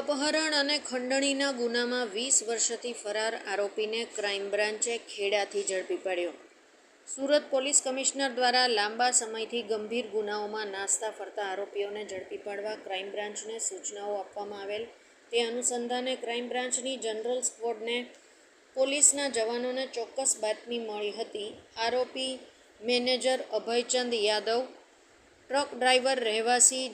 અપહરણ અને ખંડણીના ગુનામાં 20 વર્ષથી ફરાર આરોપીને ક્રાઇમ બ્રાન્ચે ખેડાથી ઝડપી પાડ્યો. સુરત પોલીસ કમિશનર દ્વારા લાંબા સમયથી ગંભીર ગુનાઓમાં નાસતા ફરતા આરોપીઓને ઝડપી પાડવા ક્રાઇમ બ્રાન્ચને સૂચનાઓ આપવામાં આવેલ. તે અનુસંધાને ક્રાઇમ બ્રાન્ચની જનરલ સ્ક્વોડને પોલીસના જવાનોને ચોક્કસ બાતમી મળી હતી. આરોપી મેનેજર અભયચંદ યાદવ, ટ્રક ડ્રાઈવર રહેવાસી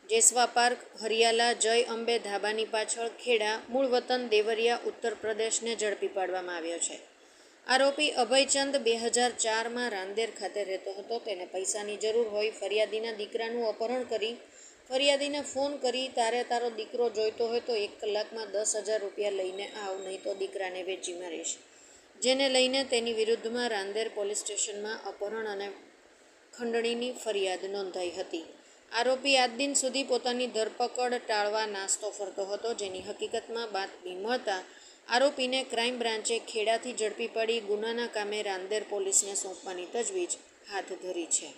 જેસવા પાર્ક, હરિયાલા જય અંબે ધાબાની પાછળ, ખેડા, મૂળ વતન દેવરિયા, ઉત્તર પ્રદેશને ઝડપી પાડવામાં આવ્યો છે. આરોપી અભયચંદ 2004માં રાંદેર ખાતે રહેતો હતો. તેને પૈસાની જરૂર હોય ફરિયાદીના દીકરાનું અપહરણ કરી ફરિયાદીને ફોન કરી તારો દીકરો જોઈતો હોય તો 1 કલાકમાં 10,000 રૂપિયા લઈને આવ, નહીં તો દીકરાને વેચી મારીશ, જેને લઈને તેની વિરુદ્ધમાં રાંદેર પોલીસ સ્ટેશનમાં અપહરણ અને ખંડણીની ફરિયાદ નોંધાઈ હતી. આરોપી આજ દિન સુધી પોતાની ધરપકડ ટાળવા નાસતો ફરતો હતો, જેની હકીકતમાં બાતમી મળતા આરોપીને ક્રાઇમ બ્રાન્ચે ખેડાથી ઝડપી પાડી ગુનાના કામે રાંદેર પોલીસને સોંપવાની તજવીજ હાથ ધરી છે.